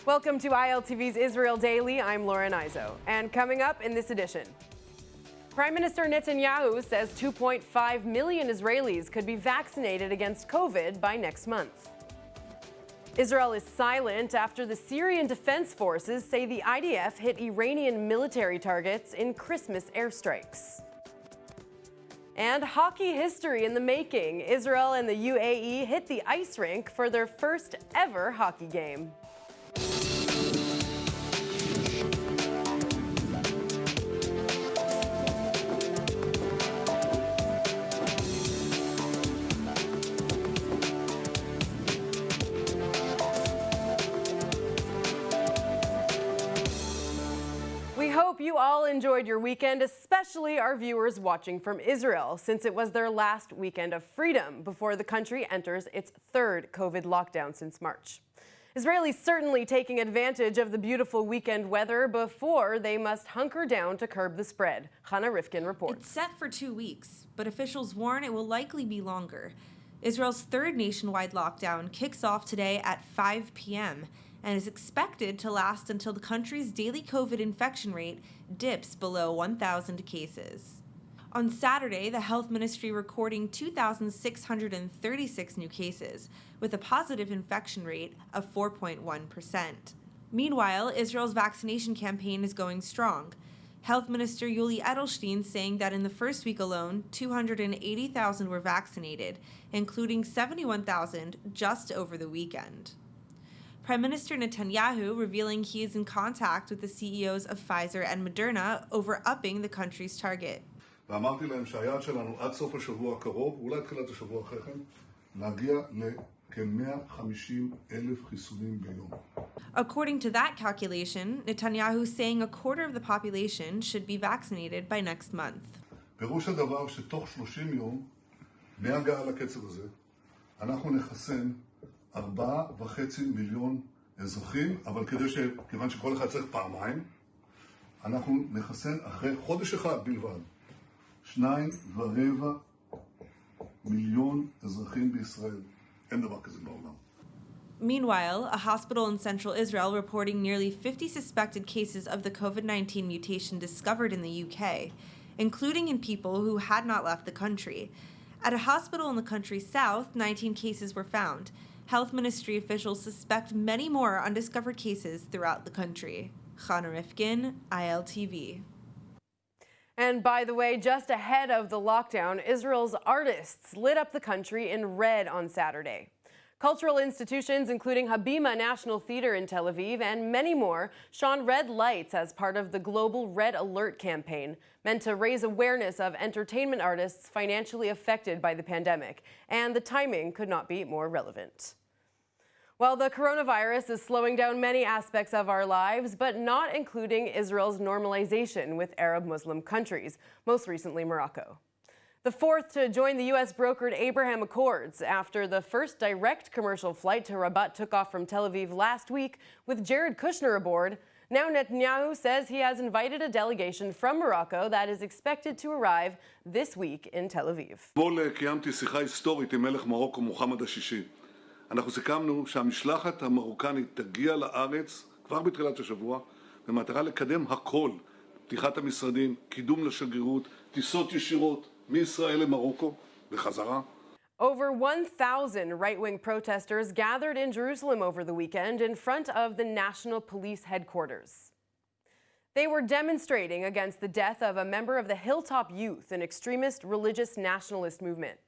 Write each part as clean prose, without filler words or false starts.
Welcome to ILTV's Israel Daily. I'm Lauren Izo. And coming up in this edition, Prime Minister Netanyahu says 2.5 million Israelis could be vaccinated against COVID by next month. Israel is silent after the Syrian Defense Forces say the IDF hit Iranian military targets in Christmas airstrikes. And hockey history in the making. Israel and the UAE hit the ice rink for their first ever hockey game. We hope you all enjoyed your weekend, especially our viewers watching from Israel, since it was their last weekend of freedom before the country enters its third COVID lockdown since March. Israelis certainly taking advantage of the beautiful weekend weather before they must hunker down to curb the spread. Hannah Rifkin reports. It's set for 2 weeks, but officials warn it will likely be longer. Israel's third nationwide lockdown kicks off today at 5 p.m. and is expected to last until the country's daily COVID infection rate dips below 1,000 cases. On Saturday, the health ministry recording 2,636 new cases, with a positive infection rate of 4.1%. Meanwhile, Israel's vaccination campaign is going strong. Health Minister Yuli Edelstein saying that in the first week alone, 280,000 were vaccinated, including 71,000 just over the weekend. Prime Minister Netanyahu revealing he is in contact with the CEOs of Pfizer and Moderna over upping the country's target. ואמרתי להם שהיעד שלנו עד סוף השבוע הקרוב, אולי תחילת השבוע אחרי כן, להגיע לכ-150,000 חיסונים ביום. According to that calculation, Netanyahu saying a quarter of the population should be vaccinated by next month. פירוש הדבר שתוך 30 יום, מהגעה לקצב הזה, אנחנו נחסן 4.5 מיליון אזרחים, אבל כיוון שכל אחד צריך פעמיים, אנחנו נחסן אחרי חודש אחד בלבד. 2.25 מיליון אזרחים בישראל. אין דבר כזה בעולם. Meanwhile, a hospital in central Israel reporting nearly 50 suspected cases of the COVID-19 mutation discovered in the UK, including in people who had not left the country. At a hospital in the country's south, 19 cases were found. Health ministry officials suspect many more undiscovered cases throughout the country. Hannah Rifkin, ILTV. And by the way, just ahead of the lockdown, Israel's artists lit up the country in red on Saturday. Cultural institutions, including Habima National Theater in Tel Aviv and many more, shone red lights as part of the global Red Alert campaign, meant to raise awareness of entertainment artists financially affected by the pandemic. And the timing could not be more relevant. Well, the coronavirus is slowing down many aspects of our lives, but not including Israel's normalization with Arab Muslim countries, most recently Morocco. The fourth to join the U.S.-brokered Abraham Accords after the first direct commercial flight to Rabat took off from Tel Aviv last week with Jared Kushner aboard. Now Netanyahu says he has invited a delegation from Morocco that is expected to arrive this week in Tel Aviv. קיימתי שיחה היסטורית עם מלך מרוקו מוחמד השישי. אנחנו סיכמנו שהמשלחת המרוקנית תגיע לארץ כבר בתחילת השבוע במטרה לקדם הכל, פתיחת המשרדים, קידום לשגרירות, טיסות ישירות מישראל למרוקו וחזרה. Over 1,000 right-wing protesters gathered in Jerusalem over the weekend in front of the National Police headquarters. They were demonstrating against the death of a member of the Hilltop Youth, an extremist religious nationalist movement.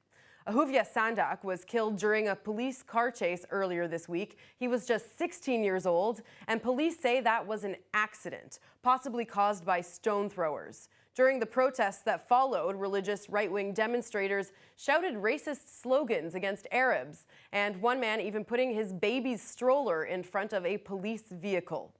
Ahuvia Sandak was killed during a police car chase earlier this week. He was just 16 years old, and police say that was an accident, possibly caused by stone throwers. During the protests that followed, religious right-wing demonstrators shouted racist slogans against Arabs, and one man even putting his baby's stroller in front of a police vehicle.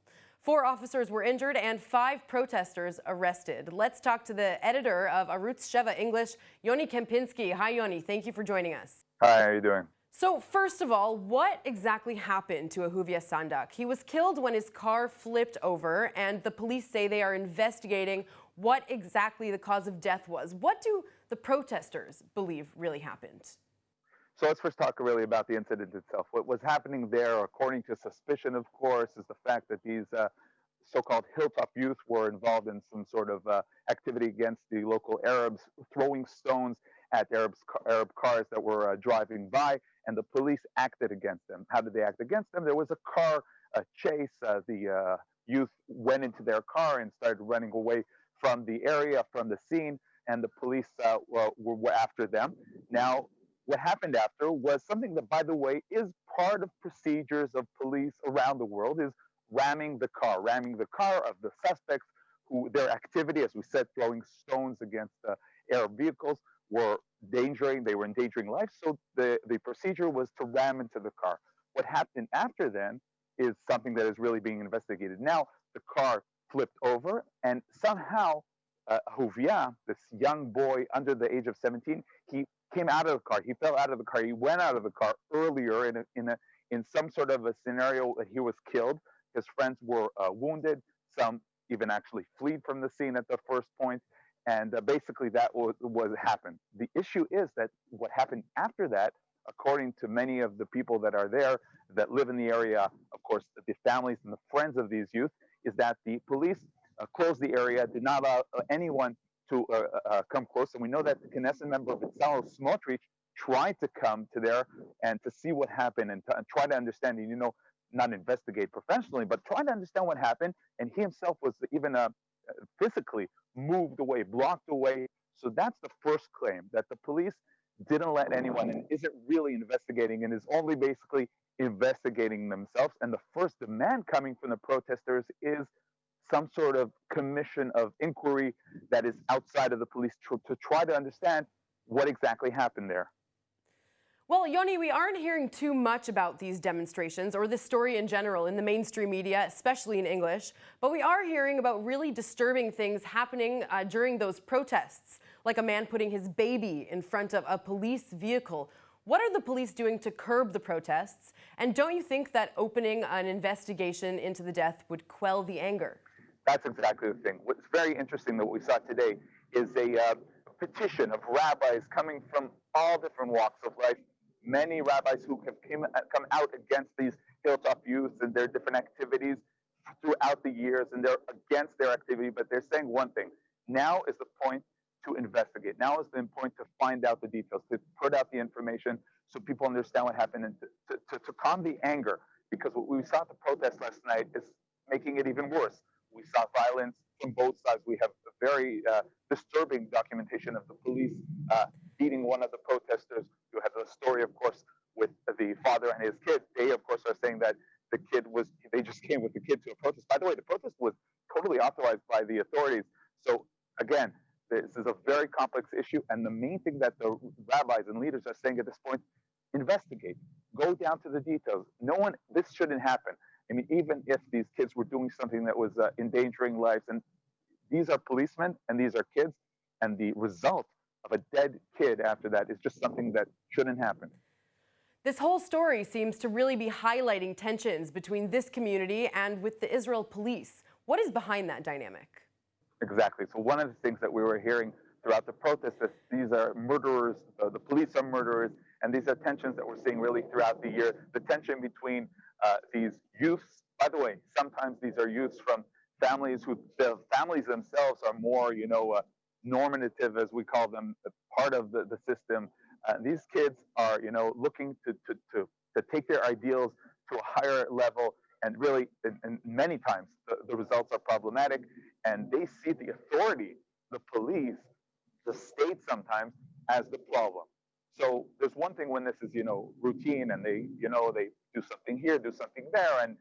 4 officers were injured and 5 protesters arrested. Let's talk to the editor of Arutz Sheva English, Yoni Kempinski. Hi, Yoni. Thank you for joining us. Hi, how are you doing? So first of all, what exactly happened to Ahuvia Sandak? He was killed when his car flipped over, and the police say they are investigating what exactly the cause of death was. What do the protesters believe really happened? So let's first talk really about the incident itself. What was happening there, according to suspicion, of course, is the fact that these so-called hilltop youth were involved in some sort of activity against the local Arabs, throwing stones at Arab cars that were driving by, and the police acted against them. How did they act against them? There was a car chase. The youth went into their car and started running away from the area, from the scene, and the police were after them. Now, what happened after was something that, by the way, is part of procedures of police around the world, is ramming the car of the suspects who their activity, as we said, throwing stones against Arab vehicles, were endangering life. So the procedure was to ram into the car. What happened after then is something that is really being investigated. Now, the car flipped over, and somehow Hovia, this young boy under the age of 17, he came out of the car. He fell out of the car. He went out of the car earlier in some sort of a scenario that he was killed. His friends were wounded. Some even actually fled from the scene at the first point. And basically that was what happened. The issue is that what happened after that, according to many of the people that are there, that live in the area, of course, the families and the friends of these youth, is that the police closed the area, did not allow anyone to come close. And we know that the Knesset member Bezalel Smotrich tried to come to there and to see what happened and try to understand, not investigate professionally, but try to understand what happened. And he himself was even physically moved away, blocked away. So that's the first claim, that the police didn't let anyone and isn't really investigating and is only basically investigating themselves. And the first demand coming from the protesters is some sort of commission of inquiry that is outside of the police to try to understand what exactly happened there. Well, Yoni, we aren't hearing too much about these demonstrations or this story in general in the mainstream media, especially in English, but we are hearing about really disturbing things happening during those protests, like a man putting his baby in front of a police vehicle. What are the police doing to curb the protests? And don't you think that opening an investigation into the death would quell the anger? That's exactly the thing. What's very interesting that what we saw today is a petition of rabbis coming from all different walks of life. Many rabbis who have come out against these hilltop youths and their different activities throughout the years, and they're against their activity, but they're saying one thing. Now is the point to investigate. Now is the point to find out the details, to put out the information so people understand what happened, and to calm the anger, because what we saw at the protest last night is making it even worse. We saw violence from both sides. We have a very disturbing documentation of the police beating one of the protesters. You have the story, of course, with the father and his kid. They, of course, are saying that they just came with the kid to a protest. By the way, the protest was totally authorized by the authorities. So again, this is a very complex issue. And the main thing that the rabbis and leaders are saying at this point, investigate, go down to the details. This shouldn't happen. I mean, even if these kids were doing something that was endangering lives, and these are policemen and these are kids, and the result of a dead kid after that is just something that shouldn't happen. This whole story seems to really be highlighting tensions between this community and with the Israel police. What is behind that dynamic? Exactly. So one of the things that we were hearing throughout the protest is these are murderers, the police are murderers, and these are tensions that we're seeing really throughout the year. The tension between these youths, by the way, sometimes these are youths from families who the families themselves are more, normative, as we call them, part of the system. These kids are, looking to take their ideals to a higher level, and really, and many times, the results are problematic, and they see the authority, the police, the state sometimes, as the problem. So there's one thing when this is, routine, and they do something here, do something there, and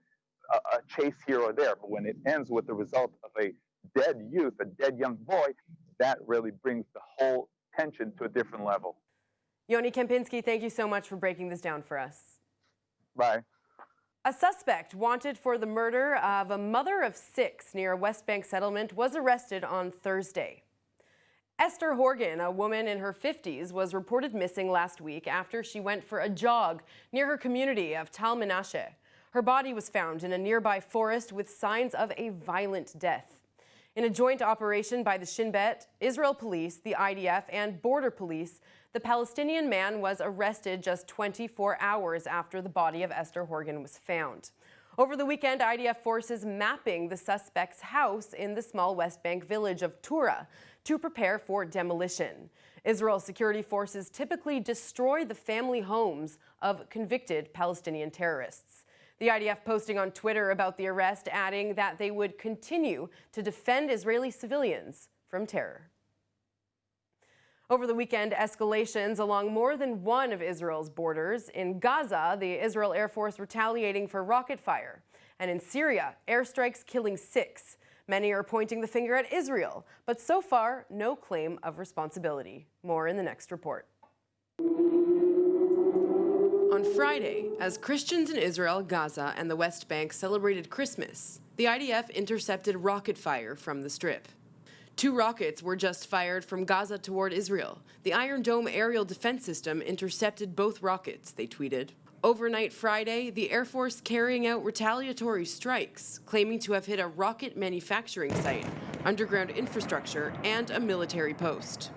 a chase here or there. But when it ends with the result of a dead youth, a dead young boy, that really brings the whole tension to a different level. Yoni Kempinski, thank you so much for breaking this down for us. Bye. A suspect wanted for the murder of a mother of 6 near a West Bank settlement was arrested on Thursday. Esther Horgan, a woman in her 50s, was reported missing last week after she went for a jog near her community of Tal Menashe. Her body was found in a nearby forest with signs of a violent death. In a joint operation by the Shin Bet, Israel police, the IDF, and border police, The Palestinian man was arrested just 24 hours after the body of Esther Horgan was found. Over the weekend, IDF forces mapping the suspect's house in the small West Bank village of Tura to prepare for demolition. Israel's security forces typically destroy the family homes of convicted Palestinian terrorists. The IDF posting on Twitter about the arrest, adding that they would continue to defend Israeli civilians from terror. Over the weekend, escalations along more than one of Israel's borders. In Gaza, the Israel Air Force retaliating for rocket fire. And in Syria, airstrikes killing 6. Many are pointing the finger at Israel, but so far, no claim of responsibility. More in the next report. On Friday, as Christians in Israel, Gaza, and the West Bank celebrated Christmas, the IDF intercepted rocket fire from the Strip. 2 rockets were just fired from Gaza toward Israel. The Iron Dome aerial defense system intercepted both rockets, they tweeted. Overnight Friday, the Air Force carrying out retaliatory strikes, claiming to have hit a rocket manufacturing site, underground infrastructure, and a military post.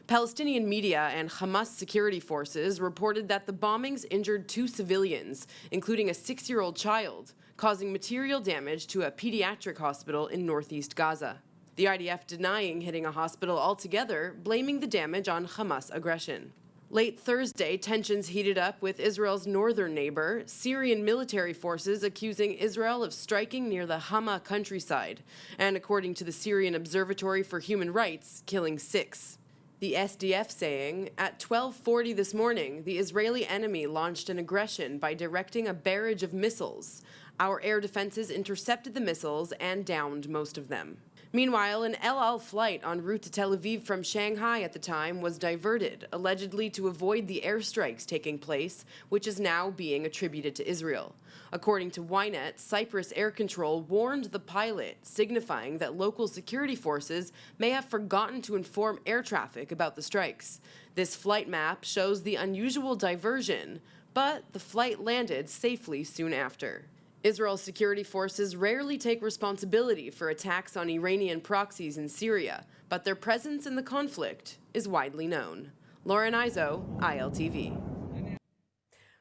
Palestinian media and Hamas security forces reported that the bombings injured 2 civilians, including a 6-year-old child, causing material damage to a pediatric hospital in northeast Gaza. The IDF denying hitting a hospital altogether, blaming the damage on Hamas aggression. Late Thursday, tensions heated up with Israel's northern neighbor, Syrian military forces accusing Israel of striking near the Hama countryside, and according to the Syrian Observatory for Human Rights, killing 6. The SDF saying, at 12:40 this morning, the Israeli enemy launched an aggression by directing a barrage of missiles. Our air defenses intercepted the missiles and downed most of them. Meanwhile, an El Al flight en route to Tel Aviv from Shanghai at the time was diverted, allegedly to avoid the airstrikes taking place, which is now being attributed to Israel. According to Ynet, Cyprus Air Control warned the pilot, signifying that local security forces may have forgotten to inform air traffic about the strikes. This flight map shows the unusual diversion, but the flight landed safely soon after. Israel's security forces rarely take responsibility for attacks on Iranian proxies in Syria, but their presence in the conflict is widely known. Lauren Izo, ILTV.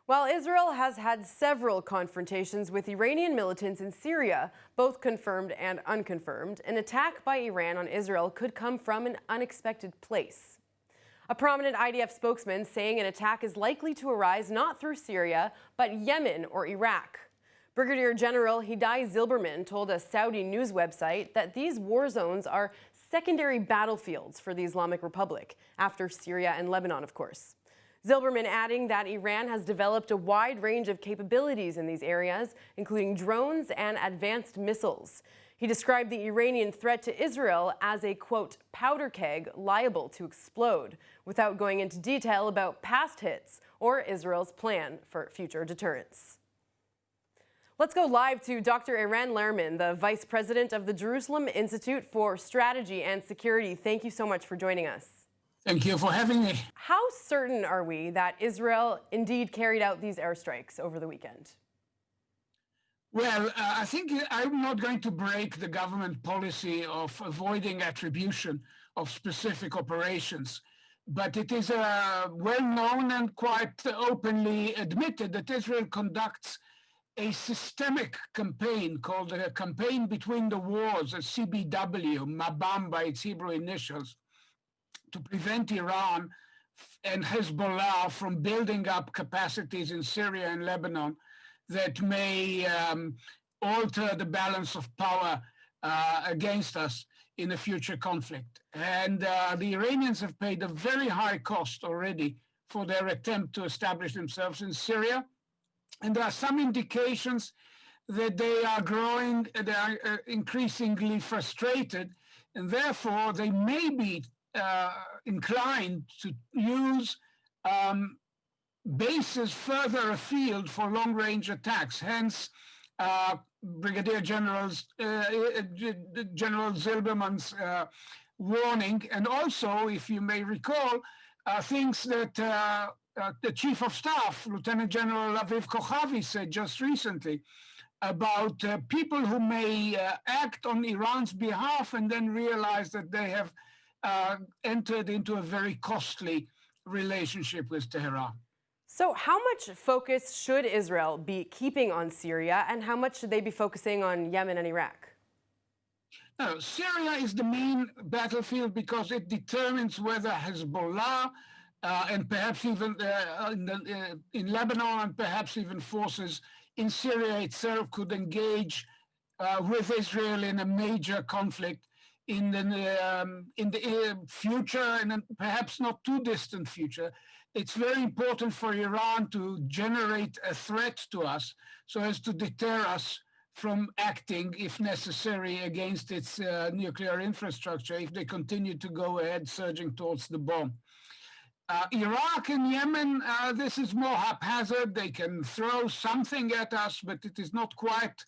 While Israel has had several confrontations with Iranian militants in Syria, both confirmed and unconfirmed, an attack by Iran on Israel could come from an unexpected place. A prominent IDF spokesman saying an attack is likely to arise not through Syria, but Yemen or Iraq. Brigadier General Hidai Zilberman told a Saudi news website that these war zones are secondary battlefields for the Islamic Republic, after Syria and Lebanon, of course. Zilberman adding that Iran has developed a wide range of capabilities in these areas, including drones and advanced missiles. He described the Iranian threat to Israel as a, quote, powder keg liable to explode, without going into detail about past hits or Israel's plan for future deterrence. Let's go live to Dr. Iran Levyman, the Vice President of the Jerusalem Institute for Strategy and Security. Thank you so much for joining us. Thank you for having me. How certain are we that Israel indeed carried out these airstrikes over the weekend? Well, I think I'm not going to break the government policy of avoiding attribution of specific operations, but it is well known and quite openly admitted that Israel conducts a systemic campaign called a Campaign Between the Wars, a CBW, Mabam by its Hebrew initials, to prevent Iran and Hezbollah from building up capacities in Syria and Lebanon that may alter the balance of power against us in a future conflict. And the Iranians have paid a very high cost already for their attempt to establish themselves in Syria. And there are some indications that they are increasingly frustrated, and therefore they may be inclined to use bases further afield for long-range attacks. Hence, Brigadier General Zilberman's warning, and also, if you may recall, things that the Chief of Staff, Lieutenant General Aviv Kochavi, said just recently about people who may act on Iran's behalf and then realize that they have entered into a very costly relationship with Tehran. So how much focus should Israel be keeping on Syria, and how much should they be focusing on Yemen and Iraq? No, Syria is the main battlefield because it determines whether Hezbollah and perhaps even in Lebanon and perhaps even forces in Syria itself could engage with Israel in a major conflict in the future, and perhaps not too distant future. It's very important for Iran to generate a threat to us so as to deter us from acting, if necessary, against its nuclear infrastructure if they continue to go ahead surging towards the bomb. Iraq and Yemen, this is more haphazard. They can throw something at us, but it is not quite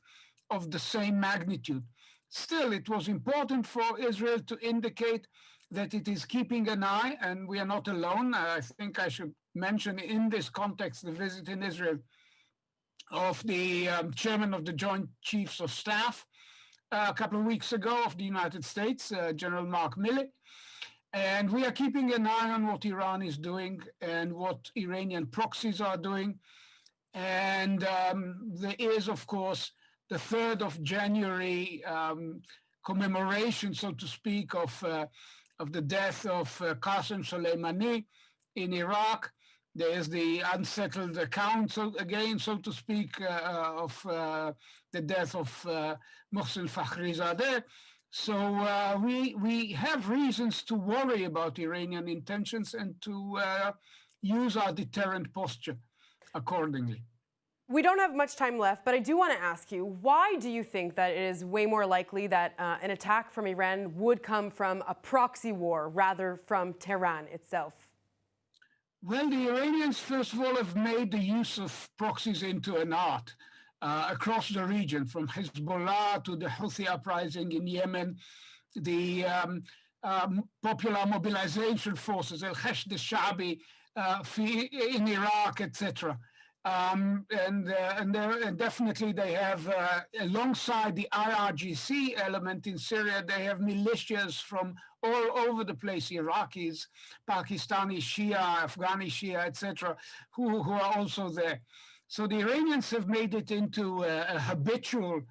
of the same magnitude. Still, it was important for Israel to indicate that it is keeping an eye, and we are not alone. I think I should mention in this context the visit in Israel of the chairman of the Joint Chiefs of Staff a couple of weeks ago of the United States, General Mark Milley. And we are keeping an eye on what Iran is doing and what Iranian proxies are doing. And there is, of course, the 3rd of January commemoration, so to speak, of the death of Qasem Soleimani in Iraq. There is the unsettled account, so to speak, of the death of Mohsen Fakhrizadeh. So we have reasons to worry about Iranian intentions and to use our deterrent posture accordingly. We don't have much time left, but I do want to ask you, why do you think that it is way more likely that an attack from Iran would come from a proxy war rather from Tehran itself? Well, the Iranians, first of all, have made the use of proxies into an art across the region, from Hezbollah to the Houthi uprising in Yemen, the Popular Mobilization Forces, Al-Hashd al-Sha'bi in Iraq, etc. And definitely they have, alongside the IRGC element in Syria, they have militias from all over the place, Iraqis, Pakistani Shia, Afghani Shia, etc., who are also there. So the Iranians have made it into a habitual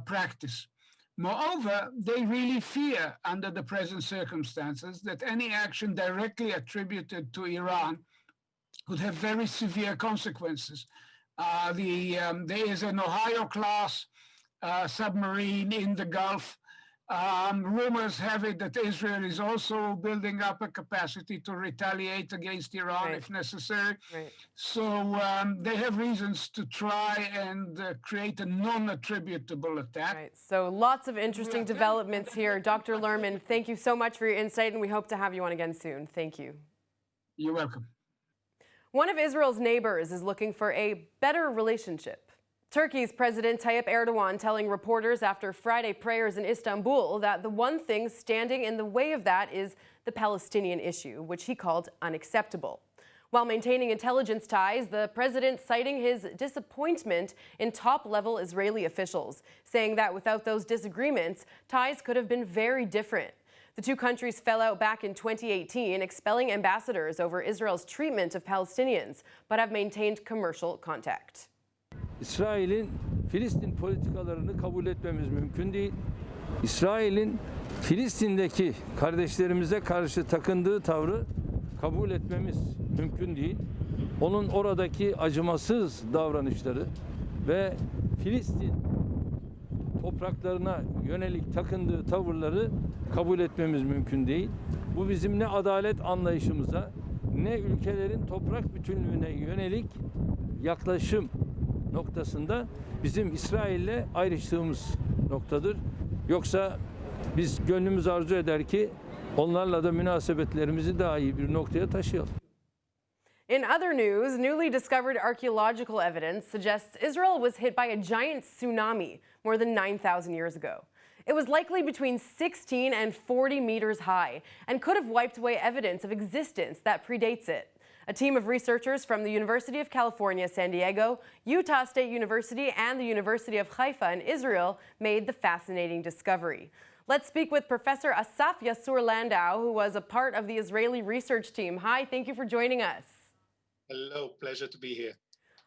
practice. Moreover, they really fear, under the present circumstances, that any action directly attributed to Iran could have very severe consequences. There is an Ohio-class submarine in the Gulf. Rumors have it that Israel is also building up a capacity to retaliate against Iran if necessary. Right. So they have reasons to try and create a non-attributable attack. Right. So lots of interesting developments here. Dr. Levyman, thank you so much for your insight, and we hope to have you on again soon. Thank you. You're welcome. One of Israel's neighbors is looking for a better relationship. Turkey's President Tayyip Erdogan telling reporters after Friday prayers in Istanbul that the one thing standing in the way of that is the Palestinian issue, which he called unacceptable. While maintaining intelligence ties, the president citing his disappointment in top-level Israeli officials, saying that without those disagreements, ties could have been very different. The two countries fell out back in 2018, expelling ambassadors over Israel's treatment of Palestinians, but have maintained commercial contact. İsrail'in Filistin politikalarını kabul etmemiz mümkün değil. İsrail'in Filistin'deki kardeşlerimize karşı takındığı tavrı kabul etmemiz mümkün değil. Onun oradaki acımasız davranışları ve Filistin topraklarına yönelik takındığı tavırları kabul etmemiz mümkün değil. Bu bizim ne adalet anlayışımıza ne ülkelerin toprak bütünlüğüne yönelik yaklaşım noktasında bizim İsrail'le ayrıştığımız noktadır. Yoksa biz gönlümüz arzu eder ki onlarla da münasebetlerimizi daha iyi bir noktaya taşıyalım. In other news, newly discovered archaeological evidence suggests Israel was hit by a giant tsunami more than 9,000 years ago. It was likely between 16 and 40 meters high and could have wiped away evidence of existence that predates it. A team of researchers from the University of California, San Diego, Utah State University, and the University of Haifa in Israel made the fascinating discovery. Let's speak with Professor Asaf Yassur-Landau, who was a part of the Israeli research team. Hi, thank you for joining us. Hello, pleasure to be here.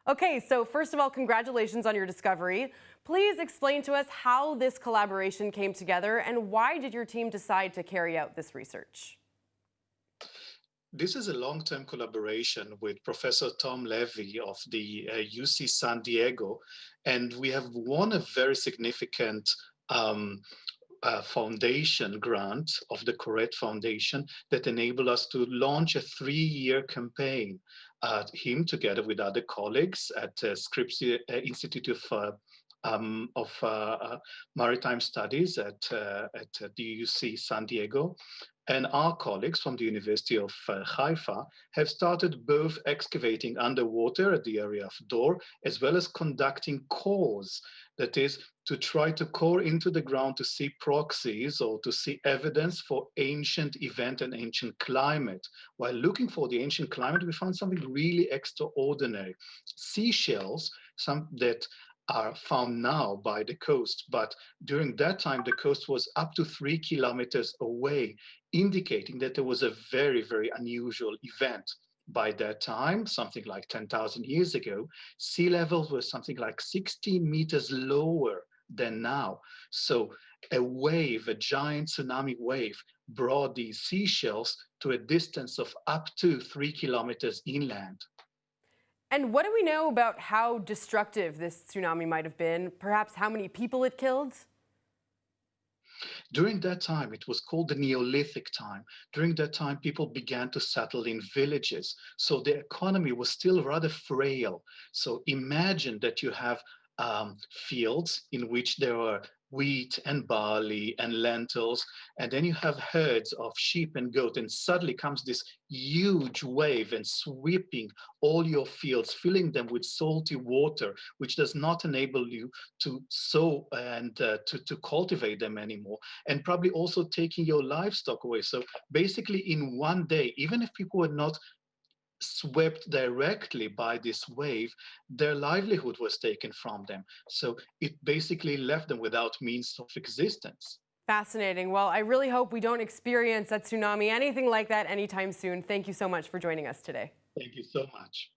Okay, so first of all, congratulations on your discovery. Please explain to us how this collaboration came together and why did your team decide to carry out this research? This is a long-term collaboration with Professor Tom Levy of the UC San Diego, and we have won a very significant foundation grant of the Correct Foundation that enabled us to launch a 3-year campaign. Him, together with other colleagues at Scripps Institute of Maritime Studies at the UC San Diego, and our colleagues from the University of Haifa have started both excavating underwater at the area of Boar, as well as conducting cores, that is, to try to core into the ground to see proxies or to see evidence for ancient event and ancient climate. While looking for the ancient climate, we found something really extraordinary. Seashells, some that are found now by the coast, but during that time, the coast was up to 3 kilometers away, indicating that there was a very, very unusual event. By that time, something like 10,000 years ago, sea levels were something like 60 meters lower than now. So a wave, a giant tsunami wave, brought these seashells to a distance of up to 3 kilometers inland. And what do we know about how destructive this tsunami might have been? Perhaps how many people it killed? During that time, it was called the Neolithic time. During that time, people began to settle in villages. So the economy was still rather frail. So imagine that you have fields in which there are wheat and barley and lentils, and then you have herds of sheep and goat, and suddenly comes this huge wave and sweeping all your fields, filling them with salty water, which does not enable you to sow and to cultivate them anymore, and probably also taking your livestock away. So basically in one day, even if people were not swept directly by this wave, their livelihood was taken from them. So it basically left them without means of existence. Fascinating. Well, I really hope we don't experience a tsunami, anything like that anytime soon. Thank you so much for joining us today. Thank you so much.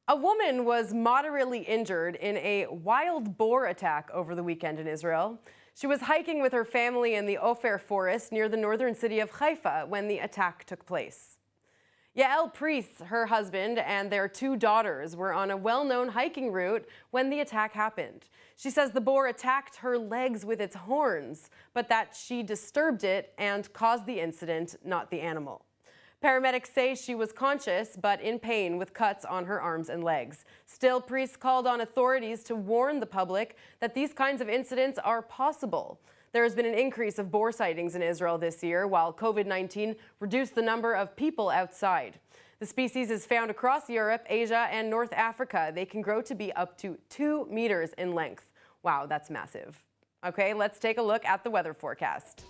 A woman was moderately injured in a wild boar attack over the weekend in Israel. She was hiking with her family in the Ofer forest near the northern city of Haifa when the attack took place. Yael Priest, her husband, and their 2 daughters were on a well-known hiking route when the attack happened. She says the boar attacked her legs with its horns, but that she disturbed it and caused the incident, not the animal. Paramedics say she was conscious but in pain with cuts on her arms and legs. Still, Priest called on authorities to warn the public that these kinds of incidents are possible. There has been an increase of boar sightings in Israel this year, while COVID-19 reduced the number of people outside. The species is found across Europe, Asia, and North Africa. They can grow to be up to 2 meters in length. Wow, that's massive. Okay, let's take a look at the weather forecast.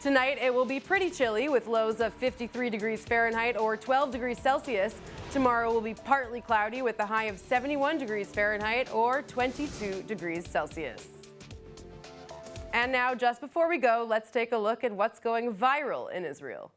Tonight, it will be pretty chilly with lows of 53 degrees Fahrenheit or 12 degrees Celsius. Tomorrow will be partly cloudy with a high of 71 degrees Fahrenheit or 22 degrees Celsius. And now, just before we go, let's take a look at what's going viral in Israel.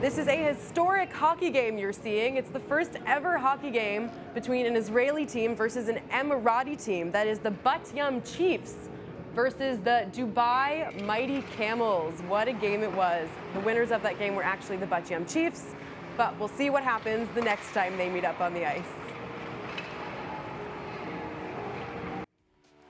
This is a historic hockey game you're seeing. It's the first ever hockey game between an Israeli team versus an Emirati team. That is the Bat Yam Chiefs versus the Dubai Mighty Camels. What a game it was. The winners of that game were actually the Bat Yam Chiefs, but we'll see what happens the next time they meet up on the ice.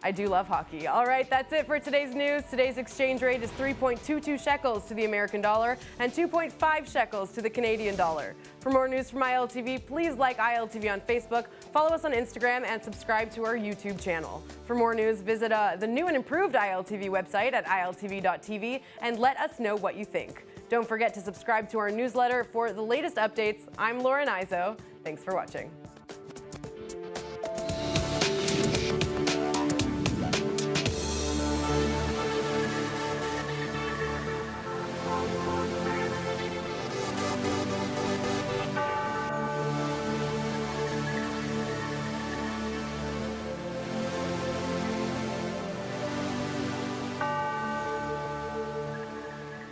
I do love hockey. All right, that's it for today's news. Today's exchange rate is 3.22 shekels to the American dollar and 2.5 shekels to the Canadian dollar. For more news from ILTV, please like ILTV on Facebook, follow us on Instagram, and subscribe to our YouTube channel. For more news, visit the new and improved ILTV website at iltv.tv and let us know what you think. Don't forget to subscribe to our newsletter for the latest updates. I'm Lauren Izzo. Thanks for watching.